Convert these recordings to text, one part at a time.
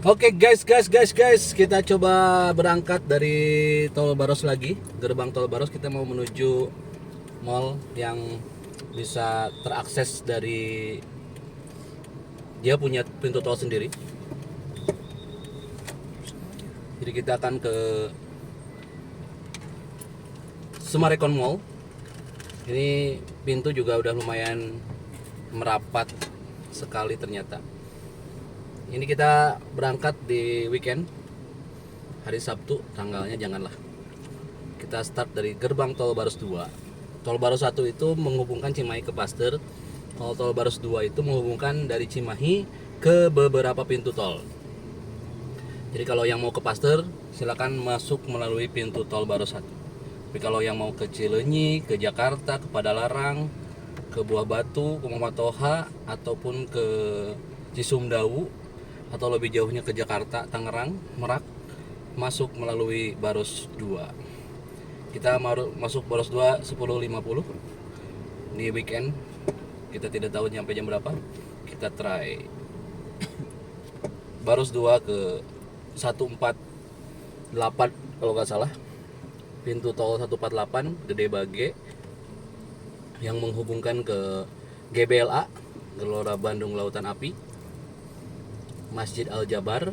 Oke guys, kita coba berangkat dari Tol Baros lagi, gerbang Tol Baros. Kita mau menuju mall yang bisa terakses dari, dia punya pintu tol sendiri. Jadi kita akan ke Summarecon Mall. Ini pintu juga udah lumayan merapat sekali ternyata. Ini kita berangkat di weekend, hari Sabtu, tanggalnya janganlah. Kita start dari gerbang Tol Baros 2. Tol Baros 1 itu menghubungkan Cimahi ke Pasteur. Tol Baros 2 itu menghubungkan dari Cimahi ke beberapa pintu tol. Jadi kalau yang mau ke Pasteur, silakan masuk melalui pintu Tol Baros 1. Tapi kalau yang mau ke Cileunyi, ke Jakarta, ke Padalarang, ke Buah Batu, ke Muhammad Toha, ataupun ke Cisumdawu, atau lebih jauhnya ke Jakarta, Tangerang, Merak, masuk melalui Baros 2. Kita masuk Baros 2 10.50 di weekend. Kita tidak tahu nyampe jam berapa. Kita try Baros 2 ke 148 kalau nggak salah. Pintu tol 148 Gede Bage yang menghubungkan ke GBLA, Gelora Bandung Lautan Api, Masjid Al Jabar,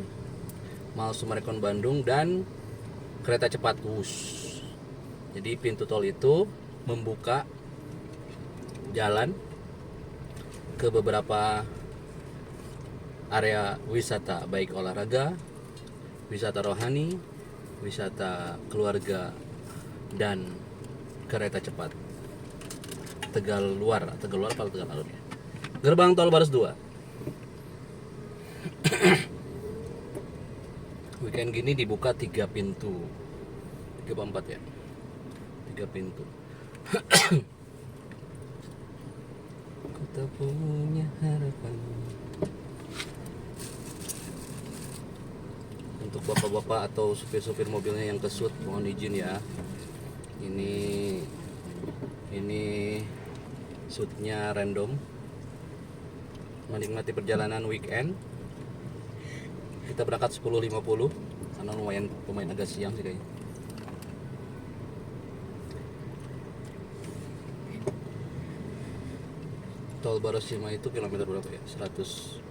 Mall Summarecon Bandung, dan kereta cepat Wush. Jadi pintu tol itu membuka jalan ke beberapa area wisata, baik olahraga, wisata rohani, wisata keluarga, dan kereta cepat Tegal Luar atau Tegal Alur ya. Gerbang Tol Baros 2. Weekend gini dibuka 3 pintu, 3 4 ya, 3 pintu. Kita punya harapan. Untuk bapak-bapak atau supir-supir mobilnya yang kesut, mohon izin ya. Ini shootnya random, menikmati perjalanan weekend. Kita berangkat 10.50 karena lumayan agak siang sih kayaknya. Tol Baros Cimahi itu kilometer berapa ya? 125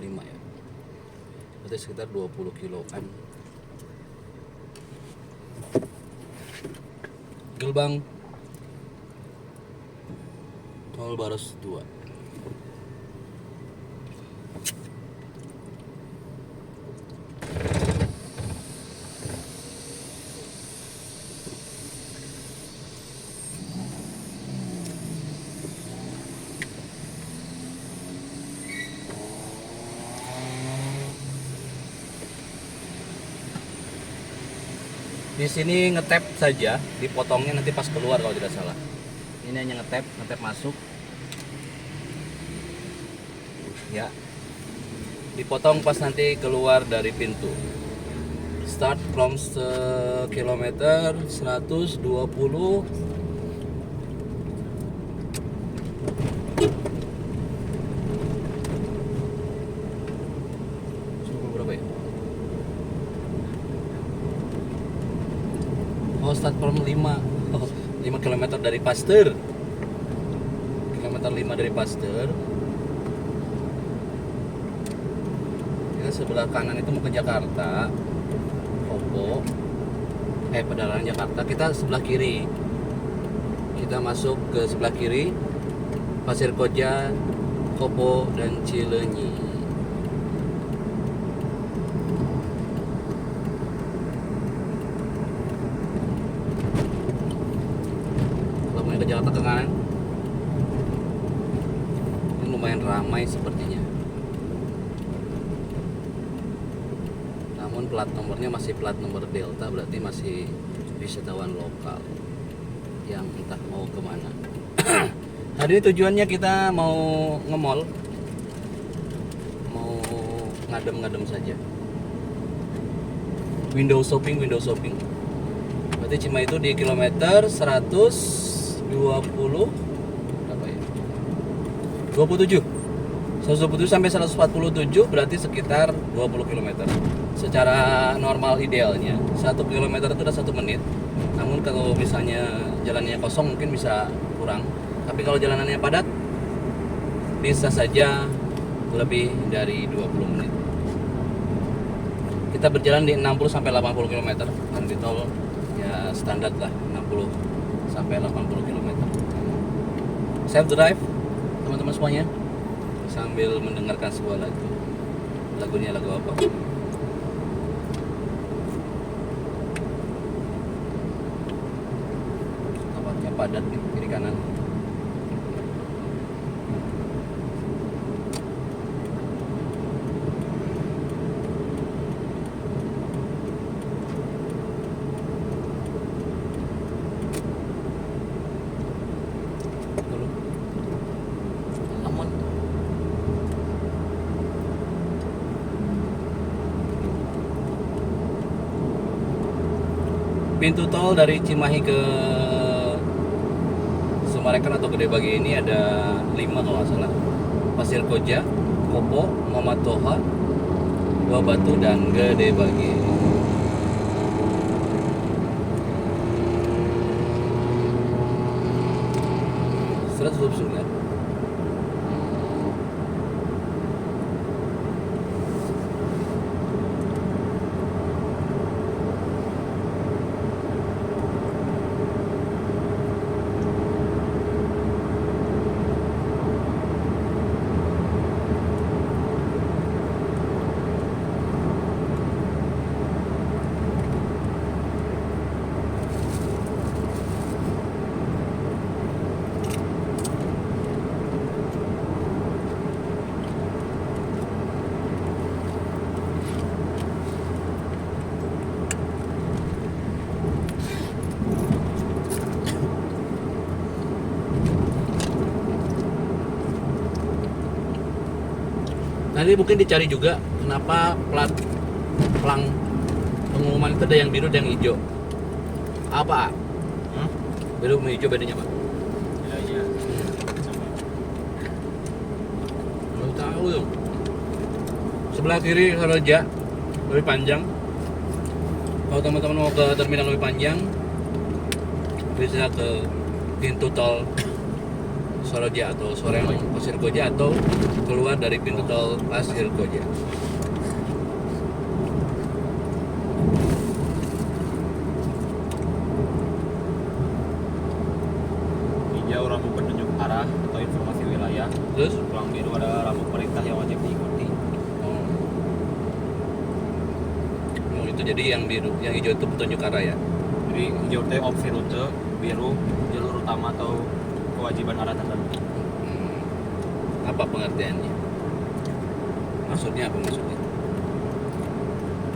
ya. Berarti sekitar 20 kiloan. Gerbang Tol Baros 2. Di sini ngetap saja, dipotongnya nanti pas keluar kalau tidak salah. Ini hanya ngetap masuk. Ya. Dipotong pas nanti keluar dari pintu. Start from kilometer 120. Berapa ya? Oh, start from 5 km dari Pasteur. Kilometer 5 dari Pasteur. Kita sebelah kanan itu mau ke Jakarta, Kopo, Padalarang Jakarta. Kita sebelah kiri. Kita masuk ke sebelah kiri, Pasir Koja, Kopo, dan Cileunyi. Ke Jakarta ke kanan. Ini lumayan ramai sepertinya. Namun plat nomornya masih plat nomor Delta, berarti masih wisatawan lokal yang entah mau kemana. Hari ini tujuannya kita mau nge-mall, mau ngadem-ngadem saja. Window shopping. Berarti Cimahi itu di kilometer 120 berapa ya? 27. 127 sampai 147 berarti sekitar 20 km. Secara normal idealnya 1 km itu udah 1 menit. Namun kalau misalnya jalannya kosong mungkin bisa kurang. Tapi kalau jalanannya padat bisa saja lebih dari 20 menit. Kita berjalan di 60 sampai 80 km. Kan di tol ya standar lah 60 sampai 80 km. Self drive teman-teman semuanya, sambil mendengarkan sebuah lagu. Lagunya lagu apa? Tampaknya padat nih kiri kanan. Pintu tol dari Cimahi ke Summarecon atau Gede Bage ini ada 5 kalau nggak salah. Pasir Koja, Kopo, Muhammad Toha, Buah Batu, dan Gede Bage. Sudah. Nanti mungkin dicari juga kenapa pelang pengumuman itu ada yang biru dan yang hijau. Apa? Biru sama hijau bedanya apa? Iya. Belum tahu dong. Sebelah kiri Soroja lebih panjang. Kalau teman-teman mau ke terminal lebih panjang, bisa ke pintu tol Soroja atau Soreang Pasir Koja, atau keluar dari pintu tol Pasir Koja. Hijau lampu penunjuk arah atau informasi wilayah. Terus Pelang biru adalah lampu perintah yang wajib diikuti. oh, itu jadi yang biru, yang hijau itu petunjuk arah ya. Jadi hijau teh opsi rute, biru jalur utama atau kewajiban arah tertentu. Apa pengertiannya? Maksudnya apa maksudnya?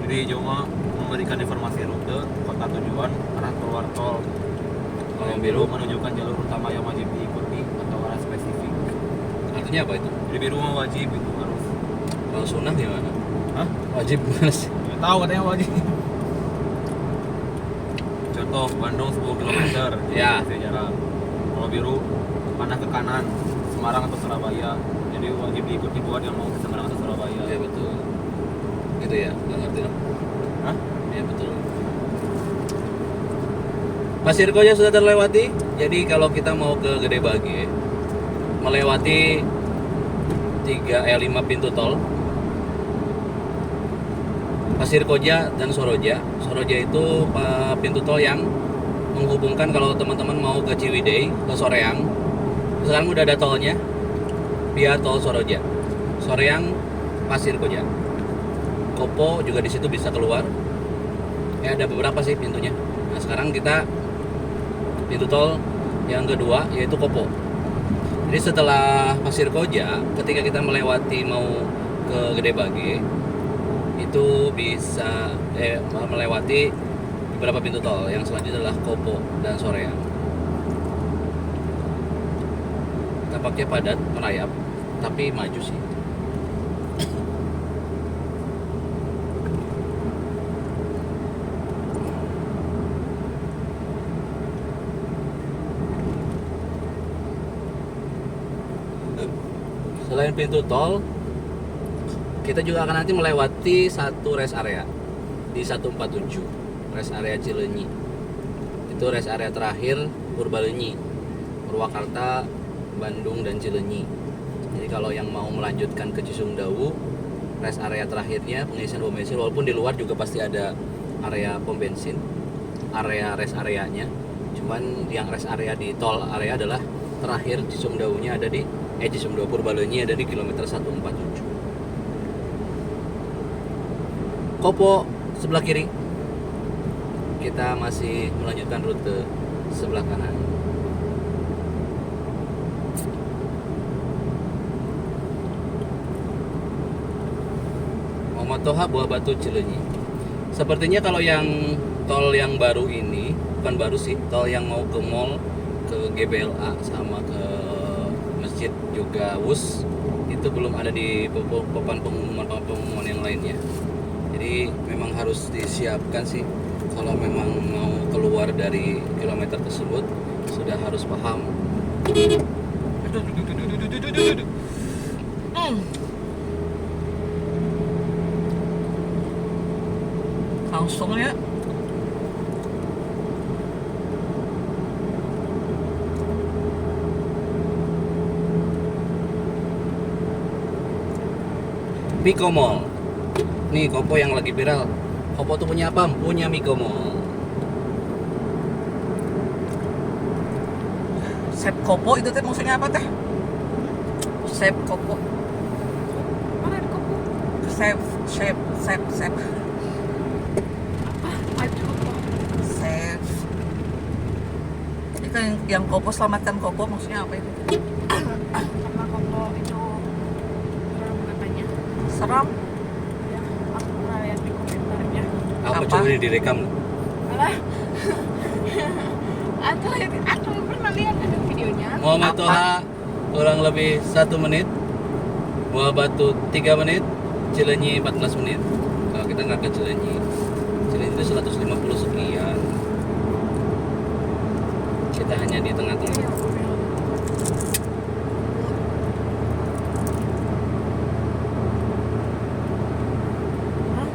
Jadi hijau mah memberikan informasi rute, kota tujuan, arah keluar tol. Kalau yang biru menunjukkan jalur utama yang wajib diikuti atau arah spesifik. Artinya apa itu? Jadi biru mah wajib, itu harus. Kalau sunnah gimana? Hah? Wajib gimana sih? Nggak tahu katanya wajib. Contoh Bandung 10 km. Ya. Jarak. Kalau biru panah ke kanan, Semarang atau Surabaya. Jadi wajib diikuti buat yang mau ke Semarang atau Surabaya. Iya betul. Gitu ya, nggak ngerti lah. Hah? Iya betul. Pasir Koja sudah terlewati. Jadi kalau kita mau ke Gede Bage, melewati 5 pintu tol, Pasir Koja dan Soroja. Soroja itu pintu tol yang menghubungkan kalau teman-teman mau ke Ciwidey, ke Soreang. Sekarang udah ada tolnya via tol Soroja. Soreang, Pasir Koja. Kopo juga di situ bisa keluar. Ya ada beberapa sih pintunya. Nah sekarang kita pintu tol yang kedua yaitu Kopo. Jadi setelah Pasir Koja, ketika kita melewati mau ke Gede Bage, itu bisa melewati beberapa pintu tol. Yang selanjutnya adalah Kopo dan Soreang. Tampaknya padat, merayap, tapi maju sih. Selain pintu tol, kita juga akan nanti melewati satu rest area di 147, rest area Cileunyi. Itu rest area terakhir Purbalenyi, Purwakarta, Bandung dan Cileunyi. Jadi kalau yang mau melanjutkan ke Cisumdawu, rest area terakhirnya pengisian pom bensin, walaupun di luar juga pasti ada area pom bensin, area rest areanya. Cuman yang rest area di tol area adalah terakhir Cisumdawunya ada di Cisumdawu Purbalenyi ada di kilometer 147. Kopo sebelah kiri. Kita masih melanjutkan rute sebelah kanan. Muhammad Toha, Buah Batu, Cileunyi. Sepertinya kalau yang tol yang baru ini, bukan baru sih, tol yang mau ke mall, ke GBLA sama ke masjid juga WUS itu belum ada di papan pengumuman yang lainnya. Jadi memang harus disiapkan sih kalau memang mau keluar dari kilometer tersebut, sudah harus paham. Langsung ya. Miko Mall. Nih Kopo yang lagi viral. Kopo tuh punya apa? Punya Miko Mall. Sep Kopo itu teh maksudnya apa teh? Sep Kopo. Mana ada kopo? Sep. Ada kopo. Sep. Itu yang Kopo, selamatkan Kopo maksudnya apa itu? Karena kopo itu serem katanya. Seram. Ya, aku pernah lihat di komentarnya. Apa Apa? coba ini direkam? Alah. Atau pernah lihat ada videonya. Muhammad Apa? Toha kurang lebih 1 menit, Buah Batu 3 menit, Cileunyi 14 menit. Kalau kita nggak ke Cileunyi itu 150 sekian. Kita hanya di tengah-tengah. Hah?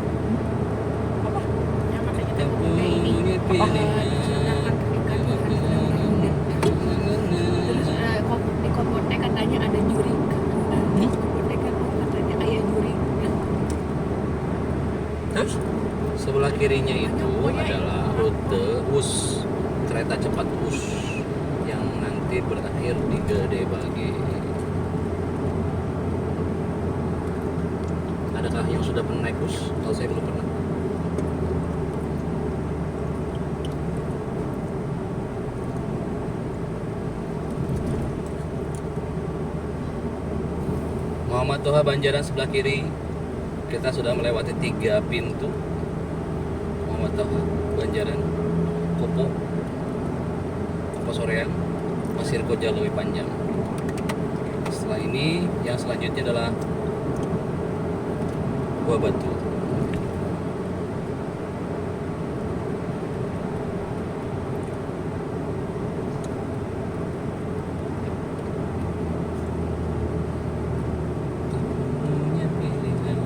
Apa? Yang katanya Yang teh ini. punya pilihan. Sedangkan ketika Tuhan terus di kopo teh katanya ada jurik. Di kopo teh katanya ayah jurik. Terus Sebelah kirinya itu adalah rute WUS, kereta cepat WUS yang nanti berakhir di Gede Bage. Adakah yang sudah pernah naik WUS? Kalau saya belum pernah. Muhammad Toha Banjaran sebelah kiri. Kita sudah melewati 3 pintu. Muhammad Toha Banjaran, Kopo Soreang, Pasir Koja, Leuwi Panjang. Setelah ini yang selanjutnya adalah Buah Batu. Punya pilihan.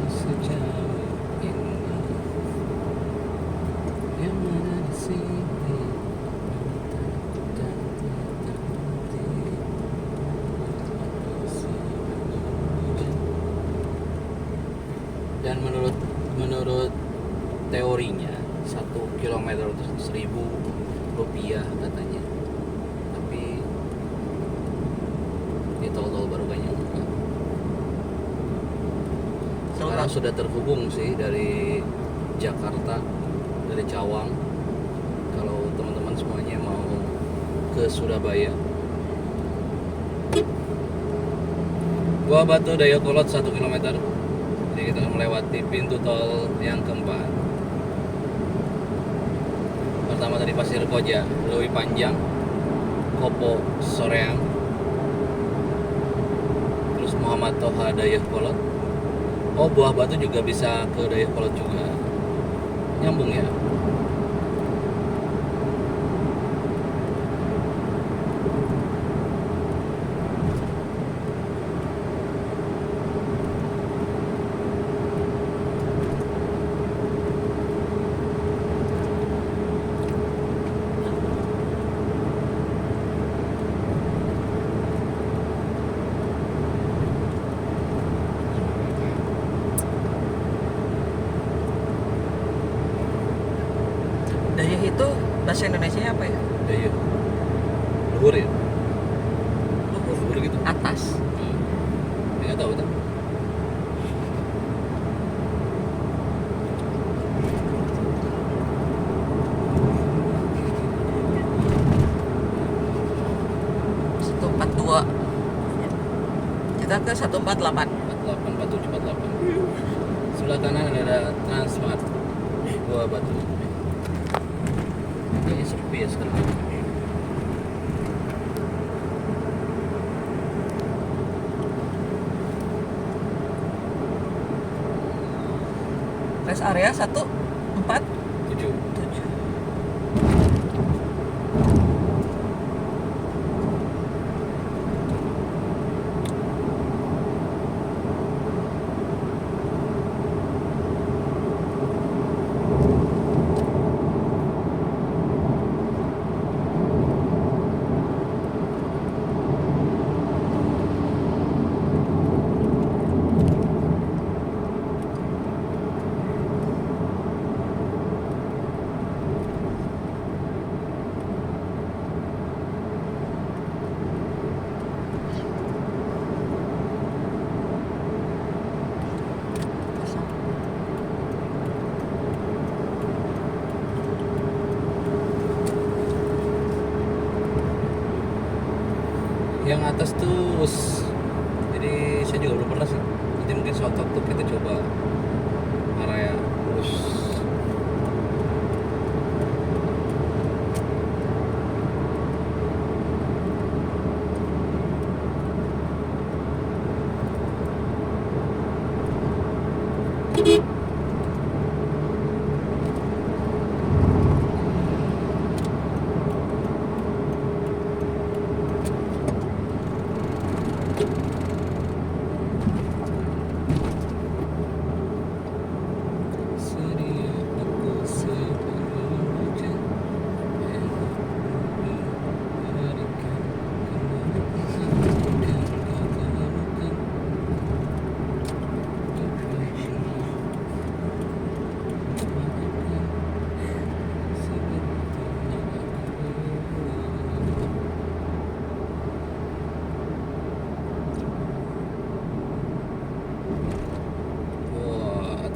Sejauh ini yang ada di sini dan menurut teorinya 1 kilometer itu 1.000 rupiah katanya, tapi di tol-tol baru kayaknya enggak. Sekarang sudah terhubung sih dari Jakarta, dari Cawang. Kalau teman-teman semuanya mau ke Surabaya, Buah Batu Dayakolot 1 km. Jadi kita akan melewati pintu tol yang keempat. Pertama tadi Pasir Koja, Leuwi Panjang, Kopo Soreang, terus Muhammad Toha Dayakolot. Oh, Buah Batu juga bisa ke Dayakolot juga. nyambung ya. Dayuh itu bahasa Indonesianya apa ya? Iya. Luhur ya. Luhur. Luhur gitu. Atas. Nggak tahu tuh. Satu empat dua. Kita ke 148. 48, 47, 48. Sebelah kanan ada Transmart. Gua Batu. Kayaknya sepi ya sekarang. Rest area 147. 7. Yang atas tuh jadi saya juga belum pernah sih. Nanti mungkin suatu waktu kita coba area terus.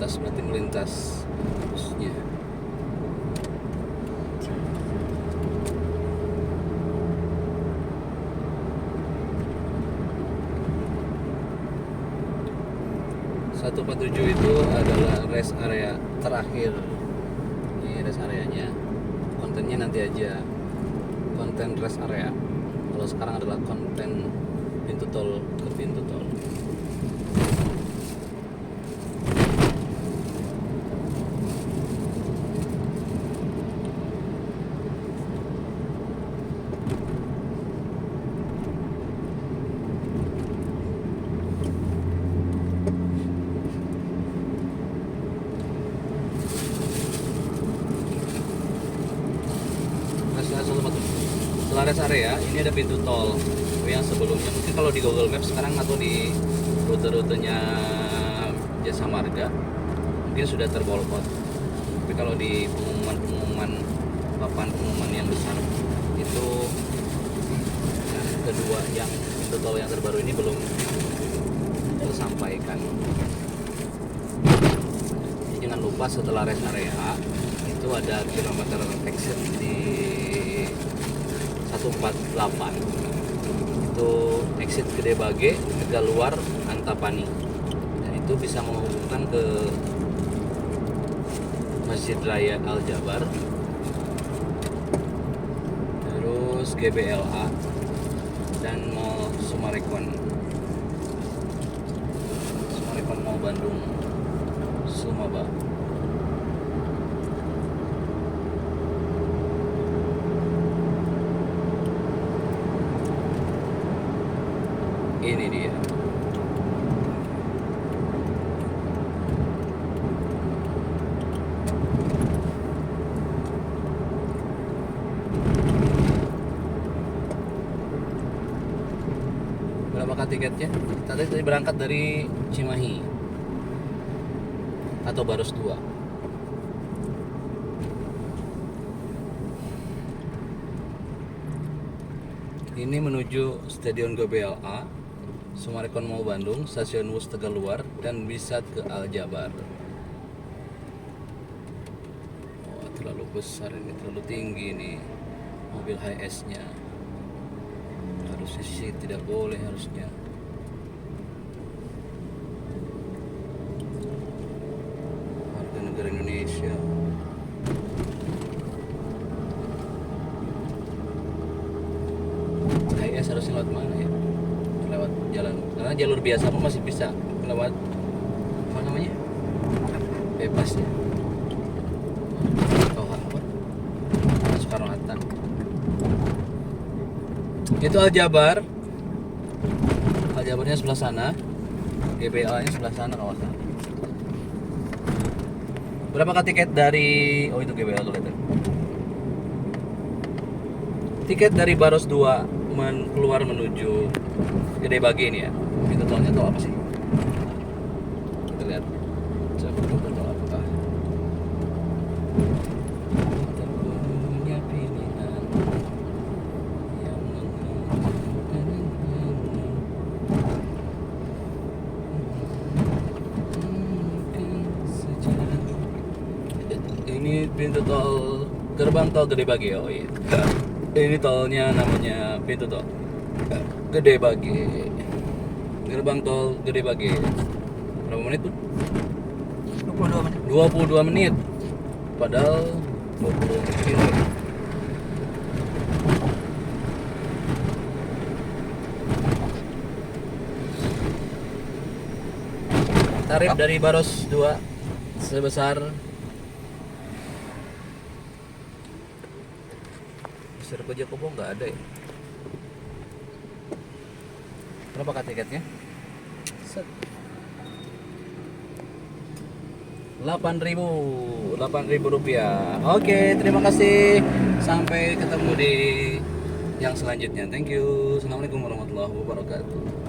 Atas berarti melintas busnya. Satu 47 itu adalah rest area terakhir. Ini rest areanya. Kontennya nanti aja. Konten rest area. Kalau sekarang adalah konten pintu tol ke pintu tol. Setelah rest area, ini ada pintu tol yang sebelumnya. Mungkin kalau di Google Maps sekarang atau di rute-rutenya Jasa Marga mungkin sudah terbolkot. Tapi kalau di pengumuman papan pengumuman yang besar itu yang kedua, yang pintu tol yang terbaru ini belum tersampaikan. Jadi jangan lupa setelah rest area itu ada kilometer exit di 148, itu exit Gede Bage, Tegaluar, Antapani, dan itu bisa menghubungkan ke Masjid Raya Al Jabar, terus GBLA dan Mall Summarecon Mall Bandung Sumaba. Ini dia. Berapakah tiketnya? Tadi berangkat dari Cimahi atau Baros 2. Ini menuju Stadion GBLA, Summarecon Mall Bandung, Stasiun Wus Tegaluar, dan bisa ke Aljabar. Oh, terlalu besar ini, terlalu tinggi nih mobil HS-nya. Harusnya sih tidak boleh harusnya. Warga negara Indonesia. HS harusnya lewat mana ya? Lewat jalan. Karena jalur biasa pun masih bisa lewat apa namanya? Bebas ya. Oh, apa? Soekarno Hatta. Itu Aljabar. Aljabarnya sebelah sana. GBLA nya sebelah sana kalau nggak salah. Berapakah tiket dari itu GBLA kelihatan? Tiket dari Baros 2 keluar menuju Gede Bage ini ya. Itu tolnya tol apa sih? Kita lihat. Coba kita tol apakah kita punya pilihan yang ini pintu tol gerbang tol Gede Bage. Oh iya. Ini tolnya namanya pintu tol Gede Bage. Gerbang tol Gede Bage. Berapa menit tuh? 22 menit. 22 menit. Padahal 20 kilo. Tarif dari Baros 2 sebesar Serko Jakobo nggak ada ya? Berapa tiketnya? 8.000 rupiah. Oke, terima kasih. Sampai ketemu di yang selanjutnya. Thank you. Assalamualaikum warahmatullahi wabarakatuh.